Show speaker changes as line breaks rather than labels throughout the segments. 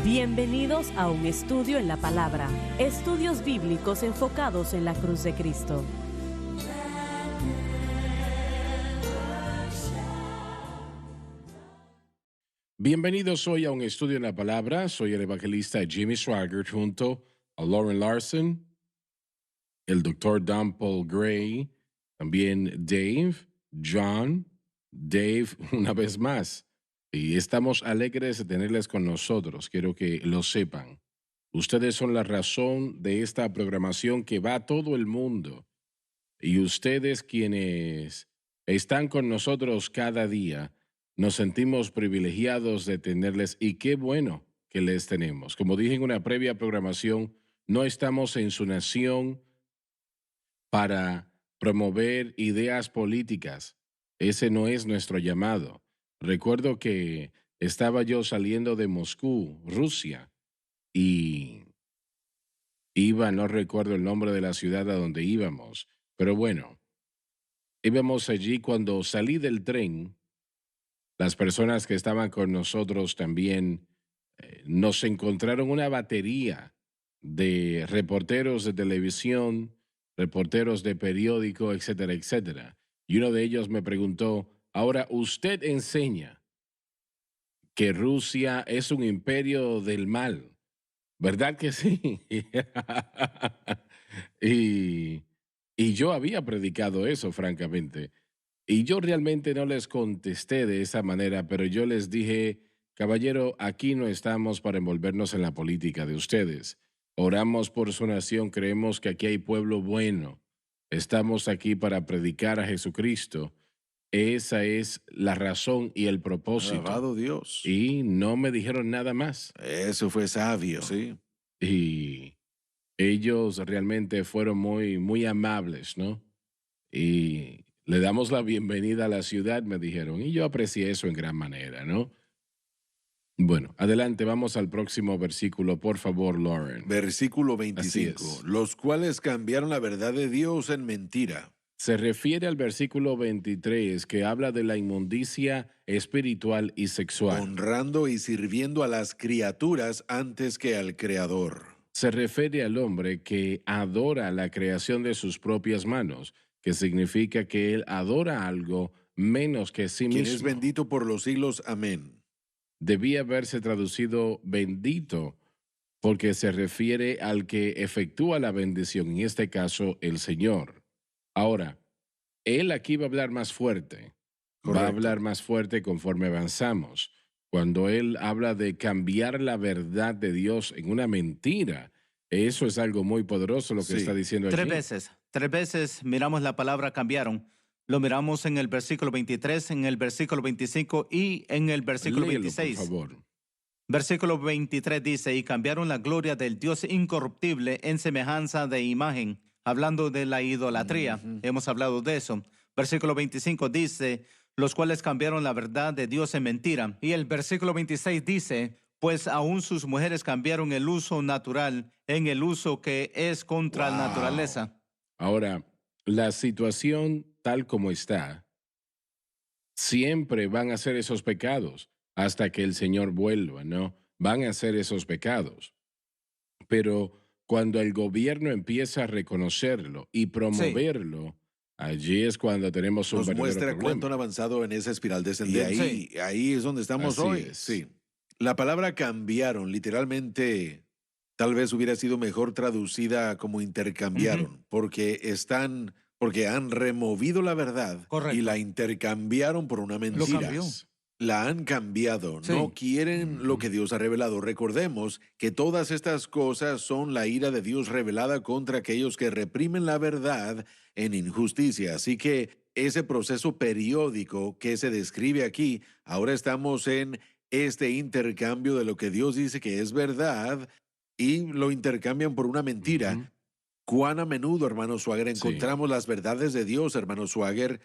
Bienvenidos a un estudio en la palabra. Estudios bíblicos enfocados en la cruz de Cristo.
Bienvenidos hoy a un estudio en la palabra. Soy el evangelista Jimmy Swaggart junto a Lauren Larson, el doctor Don Paul Gray, también Dave, John, Dave una vez más. Y estamos alegres de tenerles con nosotros. Quiero que lo sepan. Ustedes son la razón de esta programación que va a todo el mundo. Y ustedes quienes están con nosotros cada día, nos sentimos privilegiados de tenerles y qué bueno que les tenemos. Como dije en una previa programación, no estamos en su nación para promover ideas políticas. Ese no es nuestro llamado. Recuerdo que estaba yo saliendo de Moscú, Rusia, y no recuerdo el nombre de la ciudad a donde íbamos, pero bueno, íbamos allí cuando salí del tren. Las personas que estaban con nosotros también nos encontraron una batería de reporteros de televisión, reporteros de periódico, etcétera, etcétera. Y uno de ellos me preguntó, ahora usted enseña que Rusia es un imperio del mal, ¿verdad que sí? y, y yo había predicado eso, francamente. Y yo realmente no les contesté de esa manera, pero yo les dije, caballero, aquí no estamos para envolvernos en la política de ustedes. Oramos por su nación, creemos que aquí hay pueblo bueno. Estamos aquí para predicar a Jesucristo. Esa es la razón y el propósito.
Alabado Dios.
Y no me dijeron nada más.
Eso fue sabio. Sí.
Y ellos realmente fueron muy amables, ¿no? Y le damos la bienvenida a la ciudad, me dijeron, y yo aprecié eso en gran manera, ¿no? Bueno, adelante, vamos al próximo versículo, por favor, Lauren.
Versículo
Así
25.
es.
Los cuales cambiaron la verdad de Dios en mentira.
Se refiere al versículo 23 que habla de la inmundicia espiritual y sexual.
Honrando y sirviendo a las criaturas antes que al Creador.
Se refiere al hombre que adora la creación de sus propias manos, que significa que él adora algo menos que sí
Quien
mismo.
es bendito por los siglos. Amén.
Debía haberse traducido bendito, porque se refiere al que efectúa la bendición, en este caso el Señor. Ahora, él aquí va a hablar más fuerte, va a
Correcto.
hablar más fuerte conforme avanzamos. Cuando él habla de cambiar la verdad de Dios en una mentira, eso es algo muy poderoso lo que
Sí.
está diciendo allí.
Tres veces miramos la palabra cambiaron. Lo miramos en el versículo 23, en el versículo 25 y en el versículo
Léelo,
26.
por favor.
Versículo 23 dice, y cambiaron la gloria del Dios incorruptible en semejanza de imagen, hablando de la idolatría. Hemos hablado de eso. Versículo 25 dice, los cuales cambiaron la verdad de Dios en mentira. Y el versículo 26 dice, pues aún sus mujeres cambiaron el uso natural en el uso que es contra la naturaleza.
Ahora, la situación tal como está, siempre van a ser esos pecados hasta que el Señor vuelva, ¿no? Van a ser esos pecados. Pero cuando el gobierno empieza a reconocerlo y promoverlo, allí es cuando tenemos un
Nos
verdadero
muestra
problema.
cuánto han avanzado en esa espiral descendente. Y ahí es donde estamos
Así
hoy.
es.
Sí. La palabra cambiaron, literalmente, tal vez hubiera sido mejor traducida como intercambiaron, porque han removido la verdad
Correcto.
y la intercambiaron por una mentira.
cambió.
La han cambiado,
Sí.
no quieren lo que Dios ha revelado. Recordemos que todas estas cosas son la ira de Dios revelada contra aquellos que reprimen la verdad en injusticia. Así que ese proceso periódico que se describe aquí, ahora estamos en este intercambio de lo que Dios dice que es verdad y lo intercambian por una mentira.
Ujú.
¿Cuán a menudo, hermano Swagger,
Sí.
encontramos las verdades de Dios, hermano Swagger,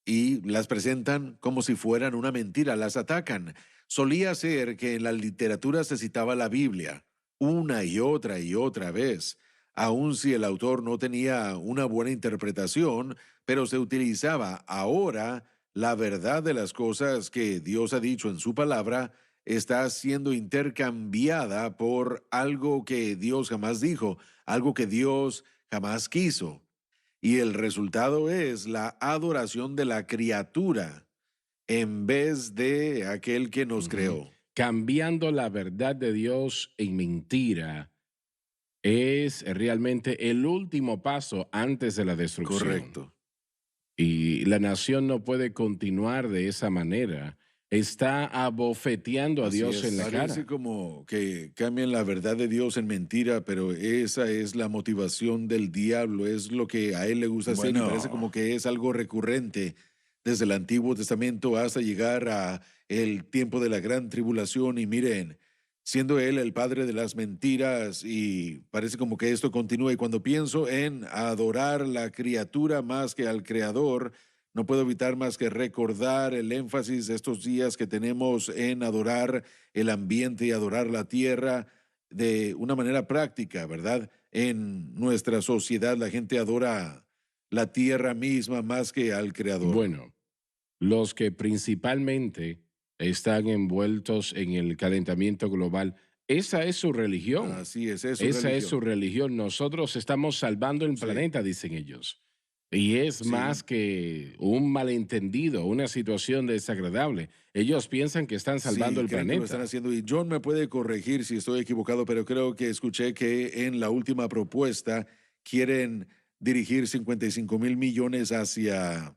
y las presentan como si fueran una mentira, las atacan? Solía ser que en la literatura se citaba la Biblia una y otra vez, aun si el autor no tenía una buena interpretación, pero se utilizaba ahora la verdad de las cosas que Dios ha dicho en su palabra está siendo intercambiada por algo que Dios jamás dijo, algo que Dios jamás quiso. Y el resultado es la adoración de la criatura en vez de aquel que nos creó.
Cambiando la verdad de Dios en mentira es realmente el último paso antes de la destrucción.
Correcto.
Y la nación no puede continuar de esa manera. Está abofeteando a
Así
Dios
es.
en la
Parece
cara.
como que cambian la verdad de Dios en mentira, pero esa es la motivación del diablo, es lo que a él le gusta hacer y parece como que es algo recurrente desde el Antiguo Testamento hasta llegar a el tiempo de la gran tribulación. Y miren, siendo él el padre de las mentiras, y parece como que esto continúa. Y cuando pienso en adorar la criatura más que al creador, no puedo evitar más que recordar el énfasis de estos días que tenemos en adorar el ambiente y adorar la tierra de una manera práctica, ¿verdad? En nuestra sociedad la gente adora la tierra misma más que al creador.
Bueno, los que principalmente están envueltos en el calentamiento global, esa es su religión.
Así es, eso
Esa es su religión. Nosotros estamos salvando el
Sí.
planeta, dicen ellos. Y es
Sí.
más que un malentendido, una situación desagradable. Ellos piensan que están salvando el
creen que lo están
planeta.
haciendo. Y John me puede corregir si estoy equivocado, pero creo que escuché que en la última propuesta quieren dirigir 55,000 millones hacia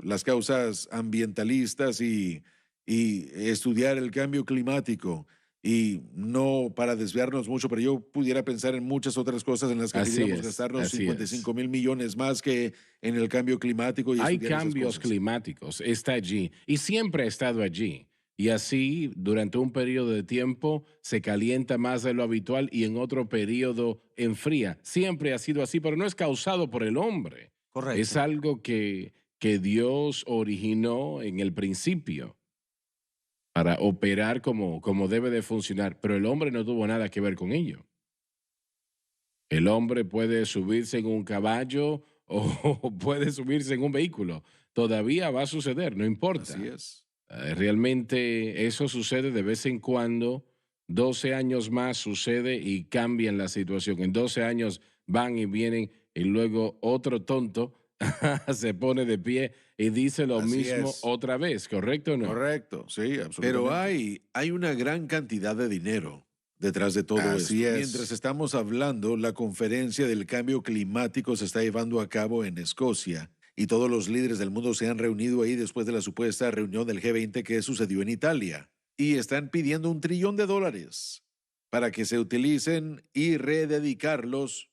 las causas ambientalistas y estudiar el cambio climático. Y no para desviarnos mucho, pero yo pudiera pensar en muchas otras cosas en las que
Así
pudiéramos
es,
gastarnos
así
55,000 millones más que en el cambio climático. Y
Hay
estudiar esas
cambios
cosas.
climáticos, está allí y siempre ha estado allí. Y así, durante un periodo de tiempo, se calienta más de lo habitual y en otro periodo enfría. Siempre ha sido así, pero no es causado por el hombre.
Correcto.
Es algo que Dios originó en el principio para operar como debe de funcionar, pero el hombre no tuvo nada que ver con ello. El hombre puede subirse en un caballo o puede subirse en un vehículo. Todavía va a suceder, no importa.
Así es.
Realmente eso sucede de vez en cuando. 12 años más sucede y cambian la situación. En 12 años van y vienen y luego otro tonto se pone de pie y dice lo
Así
mismo
es.
otra vez, ¿correcto o no?
Correcto, sí, absolutamente. Pero hay una gran cantidad de dinero detrás de todo
Así
esto.
es.
Mientras estamos hablando, la conferencia del cambio climático se está llevando a cabo en Escocia y todos los líderes del mundo se han reunido ahí después de la supuesta reunión del G20 que sucedió en Italia. Y están pidiendo $1 trillón para que se utilicen y rededicarlos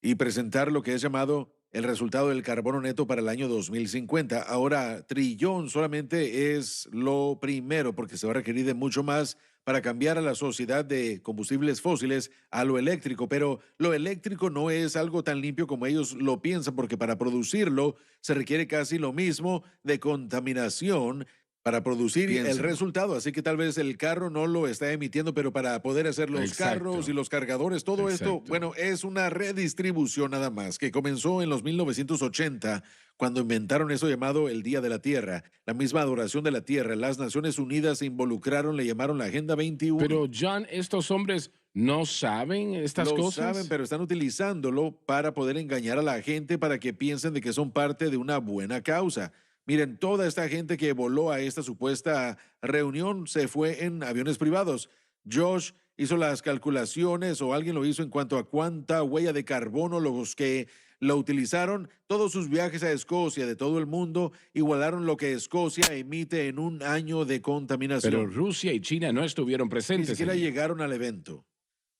y presentar lo que es llamado el resultado del carbono neto para el año 2050. Ahora, trillón solamente es lo primero, porque se va a requerir de mucho más para cambiar a la sociedad de combustibles fósiles a lo eléctrico, pero lo eléctrico no es algo tan limpio como ellos lo piensan, porque para producirlo se requiere casi lo mismo de contaminación para producir el
Piénsalo.
resultado. Así que tal vez el carro no lo está emitiendo, pero para poder hacer los
Exacto.
carros y los cargadores, todo esto,
Exacto.
bueno, es una redistribución nada más, que comenzó en los 1980, cuando inventaron eso llamado el Día de la Tierra, la misma adoración de la Tierra. Las Naciones Unidas se involucraron, le llamaron la Agenda 21.
Pero John, estos hombres no saben estas
Lo
cosas.
saben, pero están utilizándolo para poder engañar a la gente para que piensen de que son parte de una buena causa. Miren, toda esta gente que voló a esta supuesta reunión se fue en aviones privados. Josh hizo las calculaciones, o alguien lo hizo, en cuanto a cuánta huella de carbono los que lo utilizaron. Todos sus viajes a Escocia de todo el mundo igualaron lo que Escocia emite en un año de contaminación.
Pero Rusia y China no estuvieron
Ni
presentes.
siquiera
allí.
llegaron al evento.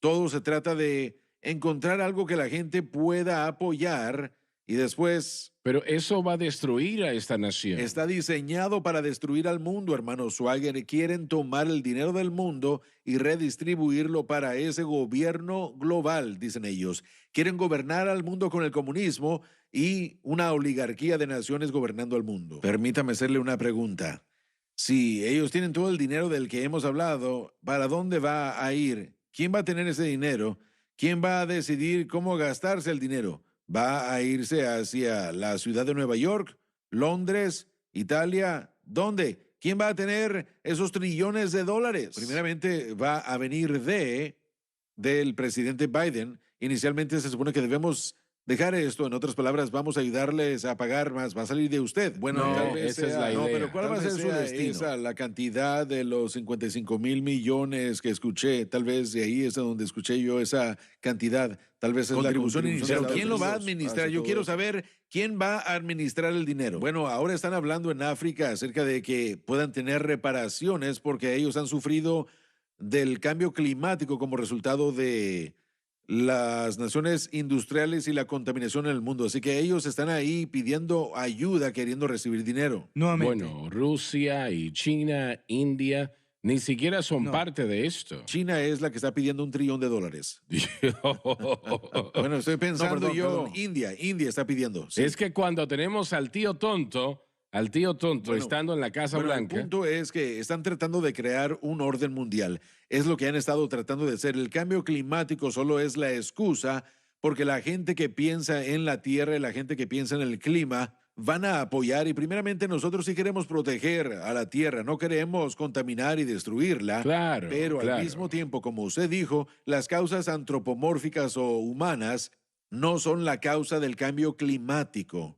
Todo se trata de encontrar algo que la gente pueda apoyar y después
Pero eso va a destruir a esta nación.
está diseñado para destruir al mundo, hermano Swagger. Quieren tomar el dinero del mundo y redistribuirlo para ese gobierno global, dicen ellos. Quieren gobernar al mundo con el comunismo y una oligarquía de naciones gobernando al mundo. Permítame hacerle una pregunta. Si ellos tienen todo el dinero del que hemos hablado, ¿para dónde va a ir? ¿Quién va a tener ese dinero? ¿Quién va a decidir cómo gastarse el dinero? ¿Va a irse hacia la ciudad de Nueva York, Londres, Italia? ¿Dónde? ¿quién va a tener esos trillones de dólares? Primeramente va a venir del presidente Biden. Inicialmente se supone que debemos dejar esto. En otras palabras, vamos a ayudarles a pagar más. Va a salir de usted. Bueno,
No,
tal vez
esa es la
no,
idea.
pero ¿cuál va a ser su destino? Esa, la cantidad de los 55,000 millones que escuché. Tal vez de ahí es donde escuché yo esa cantidad. Tal vez es la contribución inicial. Pero ¿quién lo va a administrar? Yo quiero saber quién va a administrar el dinero. Bueno, ahora están hablando en África acerca de que puedan tener reparaciones porque ellos han sufrido del cambio climático como resultado de las naciones industriales y la contaminación en el mundo. Así que ellos están ahí pidiendo ayuda, queriendo recibir dinero.
Nuevamente.
Bueno, Rusia y China, India, ni siquiera son
No.
parte de esto.
China es la que está pidiendo $1 trillón. Bueno, estoy pensando
perdón.
India está pidiendo. Sí.
Es que cuando tenemos al tío tonto
Bueno,
estando en la Casa
Bueno,
Blanca.
el punto es que están tratando de crear un orden mundial. Es lo que han estado tratando de hacer. El cambio climático solo es la excusa porque la gente que piensa en la tierra y la gente que piensa en el clima van a apoyar y primeramente nosotros sí queremos proteger a la tierra, no queremos contaminar y destruirla.
Claro,
Pero
claro.
al mismo tiempo, como usted dijo, las causas antropomórficas o humanas no son la causa del cambio climático.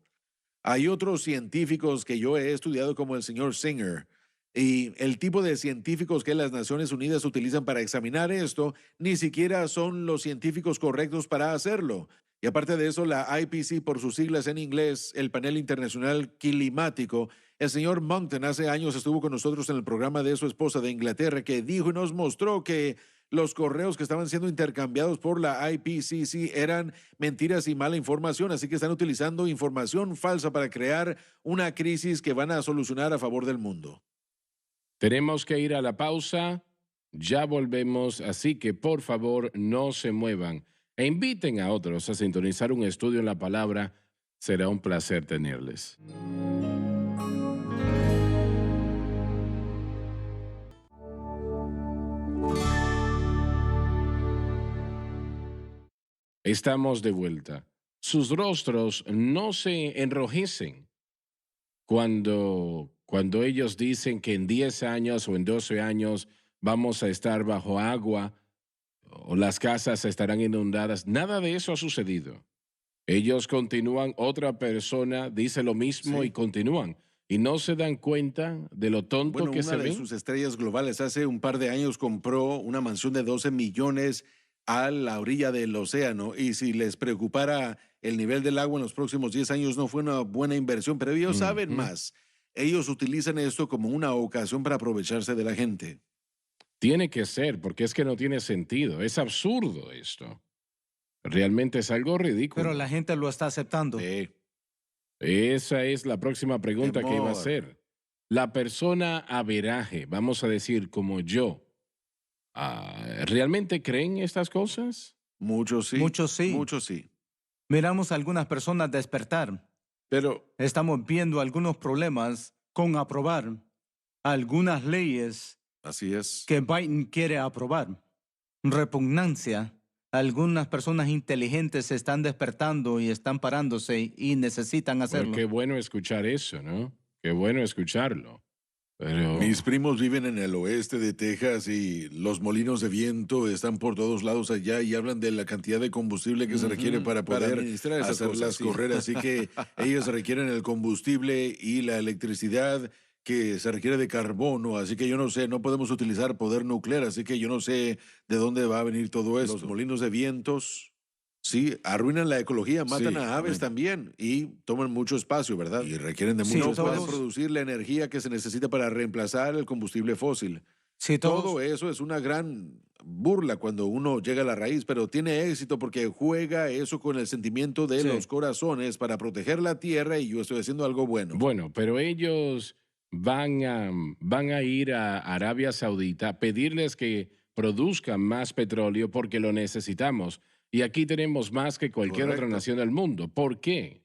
Hay otros científicos que yo he estudiado como el señor Singer y el tipo de científicos que las Naciones Unidas utilizan para examinar esto ni siquiera son los científicos correctos para hacerlo. Y aparte de eso, la IPC, por sus siglas en inglés, el Panel Internacional Climático, el señor Monkton hace años estuvo con nosotros en el programa de su esposa de Inglaterra que dijo y nos mostró que los correos que estaban siendo intercambiados por la IPCC eran mentiras y mala información, así que están utilizando información falsa para crear una crisis que van a solucionar a favor del mundo.
Tenemos que ir a la pausa. Ya volvemos, así que por favor no se muevan e inviten a otros a sintonizar un estudio en la palabra. Será un placer tenerles. Estamos de vuelta. Sus rostros no se enrojecen cuando ellos dicen que en 10 años o en 12 años vamos a estar bajo agua o las casas estarán inundadas. Nada de eso ha sucedido. Ellos continúan, otra persona dice lo mismo
Sí.
y continúan. Y no se dan cuenta de lo tonto
Bueno,
que
una
se
de
ven.
sus estrellas globales hace un par de años compró una mansión de 12 millones a la orilla del océano y si les preocupara el nivel del agua en los próximos 10 años no fue una buena inversión, pero ellos saben
Ujú.
más. Ellos utilizan esto como una ocasión para aprovecharse de la gente.
Tiene que ser, porque es que no tiene sentido. Es absurdo esto. Realmente es algo ridículo.
Pero la gente lo está aceptando.
Esa es la próxima pregunta que iba a
Temor.
hacer. La persona averaje, vamos a decir como yo, ¿realmente creen estas cosas?
Muchos sí.
Muchos sí.
Muchos sí.
Miramos a algunas personas despertar.
Pero
Estamos viendo algunos problemas con aprobar algunas leyes
así es.
que Biden quiere aprobar. Repugnancia. Algunas personas inteligentes se están despertando y están parándose y necesitan
Bueno,
hacerlo.
qué bueno escuchar eso, ¿no? Qué bueno escucharlo. Pero
Mis primos viven en el oeste de Texas y los molinos de viento están por todos lados allá y hablan de la cantidad de combustible que se requiere para poder
administrar esas
hacerlas
cosas, sí.
correr. Así que ellos requieren el combustible y la electricidad que se requiere de carbono. Así que yo no sé, no podemos utilizar poder nuclear. Así que yo no sé de dónde va a venir todo esto. Los molinos de vientos, sí, arruinan la ecología, matan
Sí,
a aves
amén.
también y toman mucho espacio, ¿verdad? Y requieren de
Sí,
mucho. No
todos-
pueden producir la energía que se necesita para reemplazar el combustible fósil.
Si
Todo eso es una gran burla cuando uno llega a la raíz, pero tiene éxito porque juega eso con el sentimiento de
Sí.
los corazones para proteger la tierra y yo estoy haciendo algo bueno.
bueno, pero ellos van a ir a Arabia Saudita a pedirles que produzcan más petróleo porque lo necesitamos. Y aquí tenemos más que cualquier otra
Correcto.
nación del mundo. ¿Por qué?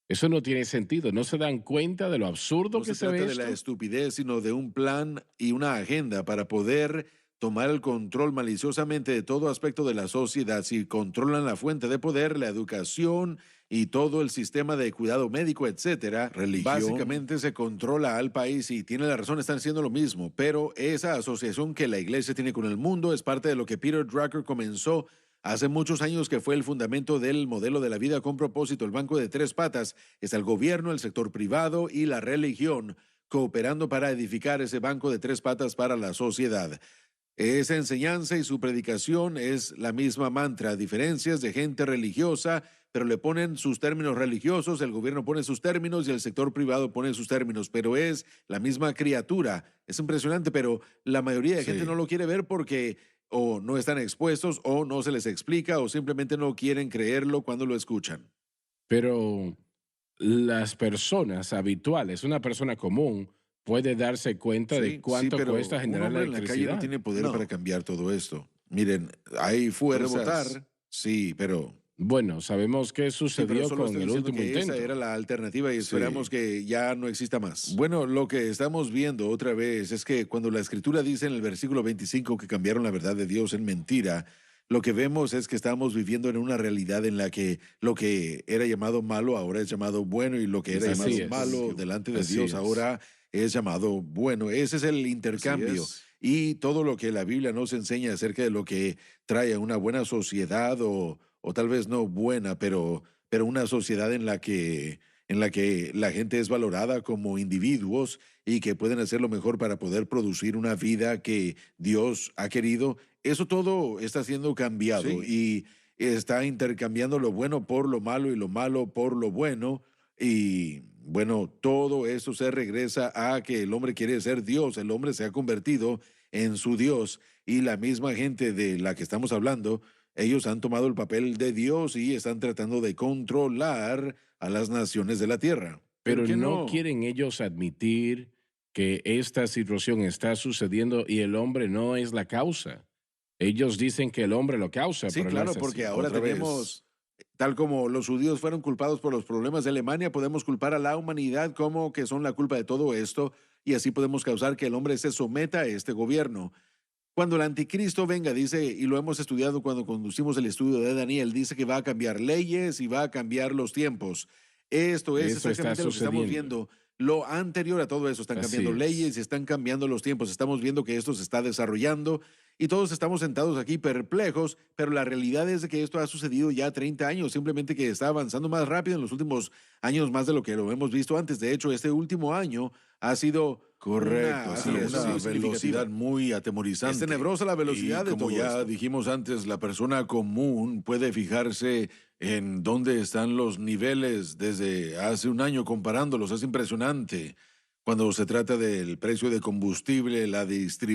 Eso no tiene sentido. ¿No se dan cuenta de lo absurdo
No
que
se
se ve
trata de la
esto?
estupidez, sino de un plan y una agenda para poder tomar el control maliciosamente de todo aspecto de la sociedad. Si controlan la fuente de poder, la educación, y todo el sistema de cuidado médico, etcétera,
Religión.
básicamente se controla al país y tiene la razón, están haciendo lo mismo. Pero esa asociación que la iglesia tiene con el mundo es parte de lo que Peter Drucker comenzó hace muchos años, que fue el fundamento del modelo de la vida con propósito. El banco de tres patas es el gobierno, el sector privado y la religión cooperando para edificar ese banco de tres patas para la sociedad. Esa enseñanza y su predicación es la misma mantra, diferencias de gente religiosa, pero le ponen sus términos religiosos, el gobierno pone sus términos y el sector privado pone sus términos, pero es la misma criatura. Es impresionante, pero la mayoría de gente no lo quiere ver porque o no están expuestos o no se les explica o simplemente no quieren creerlo cuando lo escuchan.
Pero las personas habituales, una persona común, puede darse cuenta de cuánto
pero
cuesta
un
generar la
hombre en la calle
electricidad.
no tiene poder para cambiar todo esto. Miren, hay fuerzas.
Puede votar.
Sí, pero
Bueno, sabemos qué
sí, pero
sucedió
solo
con
estoy
el
diciendo
último
que
intento.
esa era la alternativa y
Sí.
esperamos que ya no exista más. Bueno, lo que estamos viendo otra vez es que cuando la Escritura dice en el versículo 25 que cambiaron la verdad de Dios en mentira, lo que vemos es que estamos viviendo en una realidad en la que lo que era llamado malo ahora es llamado bueno y lo que era
Así
llamado
es.
malo delante de
Así
Dios
es.
ahora es llamado bueno. Ese es el intercambio.
es.
Y todo lo que la Biblia nos enseña acerca de lo que trae a una buena sociedad o tal vez no buena, pero una sociedad en la que la gente es valorada como individuos y que pueden hacer lo mejor para poder producir una vida que Dios ha querido. Eso todo está siendo cambiado y está intercambiando lo bueno por lo malo y lo malo por lo bueno. Y bueno, todo eso se regresa a que el hombre quiere ser Dios, el hombre se ha convertido en su Dios y la misma gente de la que estamos hablando, ellos han tomado el papel de Dios y están tratando de controlar a las naciones de la tierra.
Pero
¿qué
no quieren ellos admitir que esta situación está sucediendo y el hombre no es la causa. Ellos dicen que el hombre lo causa,
Sí,
pero no
claro,
es así.
porque ahora
Otra vez.
tenemos, tal como los judíos fueron culpados por los problemas de Alemania, podemos culpar a la humanidad como que son la culpa de todo esto y así podemos causar que el hombre se someta a este gobierno. Cuando el anticristo venga, dice, y lo hemos estudiado cuando conducimos el estudio de Daniel, dice que va a cambiar leyes y va a cambiar los tiempos. Esto es
Eso está
exactamente lo que estamos
sucediendo.
viendo. Lo anterior a todo eso, están
Así
cambiando
es.
leyes y están cambiando los tiempos. Estamos viendo que esto se está desarrollando y todos estamos sentados aquí perplejos, pero la realidad es de que esto ha sucedido ya 30 años, simplemente que está avanzando más rápido en los últimos años, más de lo que lo hemos visto antes. De hecho, este último año ha sido
Correcto, así es,
una
sí.
velocidad muy atemorizante. Es tenebrosa la velocidad
Y
de
como
todo
ya
esto. Dijimos antes, la persona común puede fijarse en dónde están los niveles desde hace un año comparándolos. Es impresionante. Cuando se trata del precio de combustible, la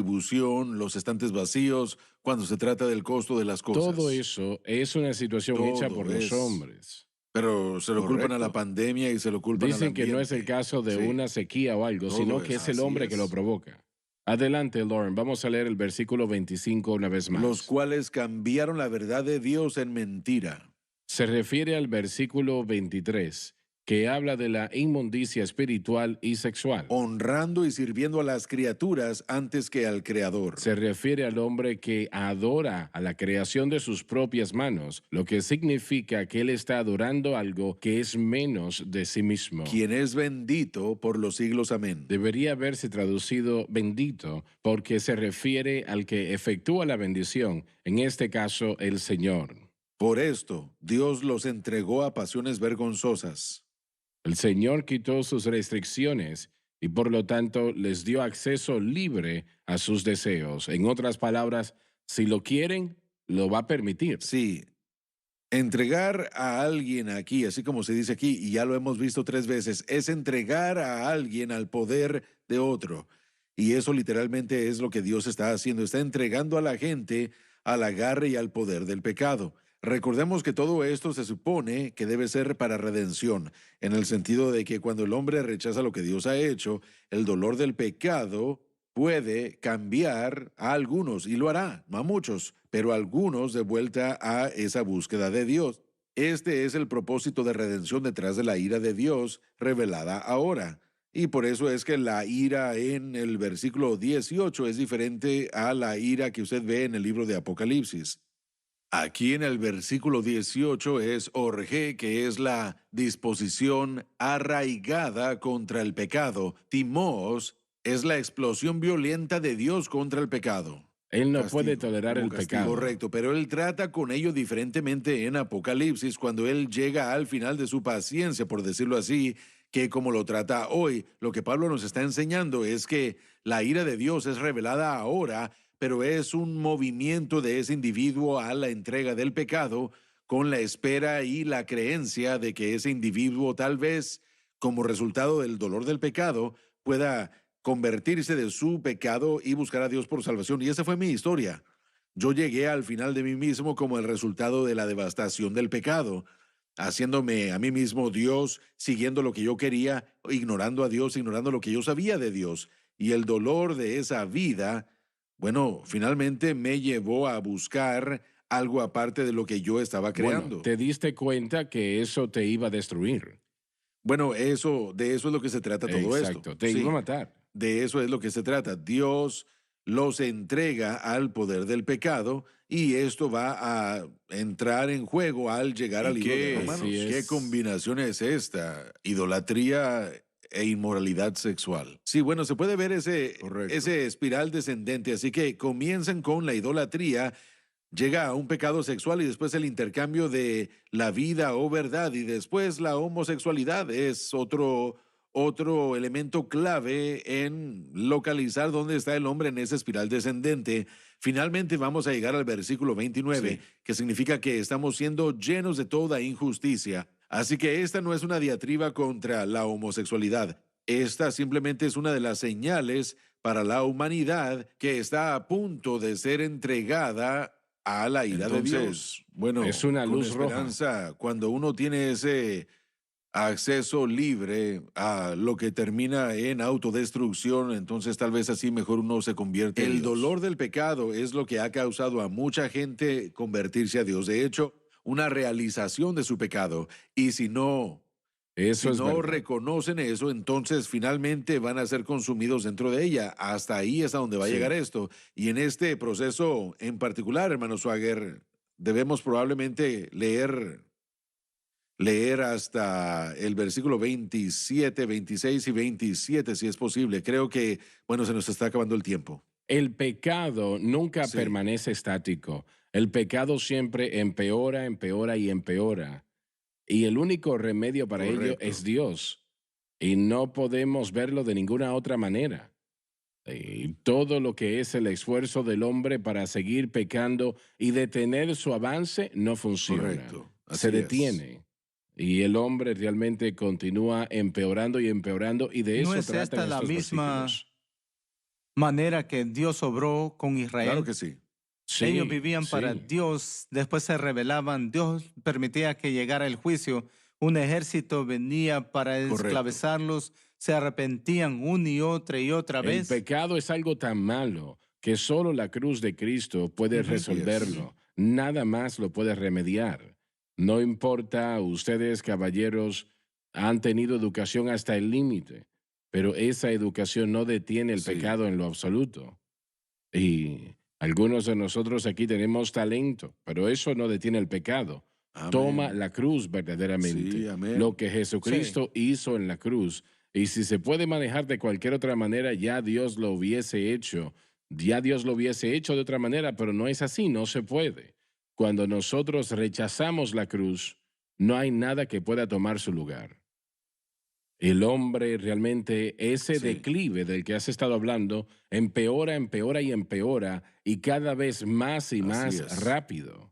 distribución, los estantes vacíos, cuando se trata del costo de las cosas.
Todo eso es una situación hecha
Todo
por los
es-
hombres.
Pero se lo culpan a la
Correcto.
pandemia y se lo culpan al
Dicen que no es el
ambiente.
caso de
Sí.
una sequía o algo,
Todo
sino que
es
es el
así
hombre que lo
es.
provoca. Adelante, Lauren. Vamos a leer el versículo 25 una vez más.
Los cuales cambiaron la verdad de Dios en mentira.
Se refiere al versículo 23, que habla de la inmundicia espiritual y sexual.
Honrando y sirviendo a las criaturas antes que al Creador.
Se refiere al hombre que adora a la creación de sus propias manos, lo que significa que él está adorando algo que es menos de sí mismo.
Quien es bendito por los siglos. Amén.
Debería haberse traducido bendito porque se refiere al que efectúa la bendición, en este caso el Señor.
Por esto, Dios los entregó a pasiones vergonzosas.
El Señor quitó sus restricciones y por lo tanto les dio acceso libre a sus deseos. En otras palabras, si lo quieren, lo va a permitir.
Sí, entregar a alguien aquí, así como se dice aquí, y ya lo hemos visto 3 veces, es entregar a alguien al poder de otro. Y eso literalmente es lo que Dios está haciendo. Está entregando a la gente al agarre y al poder del pecado. Recordemos que todo esto se supone que debe ser para redención, en el sentido de que cuando el hombre rechaza lo que Dios ha hecho, el dolor del pecado puede cambiar a algunos, y lo hará, no a muchos, pero a algunos de vuelta a esa búsqueda de Dios. Este es el propósito de redención detrás de la ira de Dios revelada ahora. Y por eso es que la ira en el versículo 18 es diferente a la ira que usted ve en el libro de Apocalipsis. Aquí en el versículo 18 es orge, que es la disposición arraigada contra el pecado. Timos es la explosión violenta de Dios contra el pecado.
Él no puede tolerar
como
el
castigo,
pecado.
correcto, pero él trata con ello diferentemente en Apocalipsis, cuando él llega al final de su paciencia, por decirlo así, que como lo trata hoy. Lo que Pablo nos está enseñando es que la ira de Dios es revelada ahora, pero es un movimiento de ese individuo a la entrega del pecado, con la espera y la creencia de que ese individuo, tal vez como resultado del dolor del pecado, pueda convertirse de su pecado y buscar a Dios por salvación. Y esa fue mi historia. Yo llegué al final de mí mismo como el resultado de la devastación del pecado, haciéndome a mí mismo Dios, siguiendo lo que yo quería, ignorando a Dios, ignorando lo que yo sabía de Dios. Y el dolor de esa vida, bueno, finalmente me llevó a buscar algo aparte de lo que yo estaba creando.
Bueno, te diste cuenta que eso te iba a destruir.
Bueno, de eso es lo que se trata todo esto.
Exacto, te
Sí.
iba a matar.
De eso es lo que se trata. Dios los entrega al poder del pecado y esto va a entrar en juego al llegar al libro de Romanos.
Así es.
¿Qué combinación es esta? Idolatría e inmoralidad sexual. Sí, bueno, se puede ver ese espiral descendente. Así que comienzan con la idolatría, llega a un pecado sexual y después el intercambio de la vida o verdad, y después la homosexualidad es otro elemento clave en localizar dónde está el hombre en esa espiral descendente. Finalmente vamos a llegar al versículo 29,
Sí.
que significa que estamos siendo llenos de toda injusticia. Así que esta no es una diatriba contra la homosexualidad. Esta simplemente es una de las señales para la humanidad que está a punto de ser entregada a la ira de Dios. Bueno,
es una
con
luz roja.
esperanza, cuando uno tiene ese acceso libre a lo que termina en autodestrucción, entonces tal vez así mejor uno se convierte en Dios. El dolor del pecado es lo que ha causado a mucha gente convertirse a Dios. De hecho, una realización de su pecado. Y si no reconocen eso, entonces finalmente van a ser consumidos dentro de ella. Hasta ahí es a donde va a llegar esto. Y en este proceso en particular, hermano Swagger, debemos probablemente leer hasta el versículo 27, 26 y 27, si es posible. Creo que, bueno, se nos está acabando el tiempo.
El pecado nunca permanece estático. El pecado siempre empeora, empeora y empeora. Y el único remedio para ello es Dios. Y no podemos verlo de ninguna otra manera. Y todo lo que es el esfuerzo del hombre para seguir pecando y detener su avance no funciona.
Correcto.
Se detiene. Y el hombre realmente continúa empeorando y empeorando. Y de eso
¿No es
tratan
esta la
estos
misma
versículos.
manera que Dios obró con Israel?
Claro que sí.
Sí,
Ellos vivían
sí.
para Dios, después se rebelaban, Dios permitía que llegara el juicio, un ejército venía para esclavizarlos, se arrepentían una y otra vez.
El pecado es algo tan malo que solo la cruz de Cristo puede resolverlo. Nada más lo puede remediar. No importa, ustedes, caballeros, han tenido educación hasta el límite, pero esa educación no detiene el pecado en lo absoluto. Y algunos de nosotros aquí tenemos talento, pero eso no detiene el pecado.
Amén.
Toma la cruz verdaderamente.
Sí, amén.
Lo que Jesucristo hizo en la cruz. Y si se puede manejar de cualquier otra manera, ya Dios lo hubiese hecho. Ya Dios lo hubiese hecho de otra manera, pero no es así, no se puede. Cuando nosotros rechazamos la cruz, no hay nada que pueda tomar su lugar. El hombre realmente, ese declive del que has estado hablando, empeora, empeora y empeora, y cada vez más y más rápido.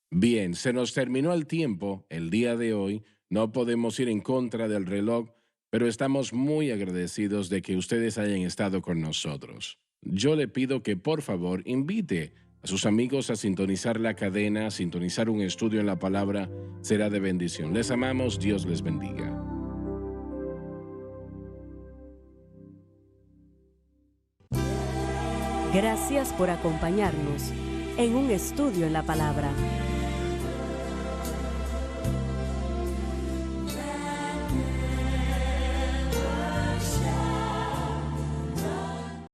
Bien, se nos terminó el tiempo el día de hoy. No podemos ir en contra del reloj, pero estamos muy agradecidos de que ustedes hayan estado con nosotros. Yo le pido que por favor invite a sus amigos a sintonizar la cadena, a sintonizar un estudio en la palabra. Será de bendición. Les amamos, Dios les bendiga.
Gracias por acompañarnos en un estudio en la palabra.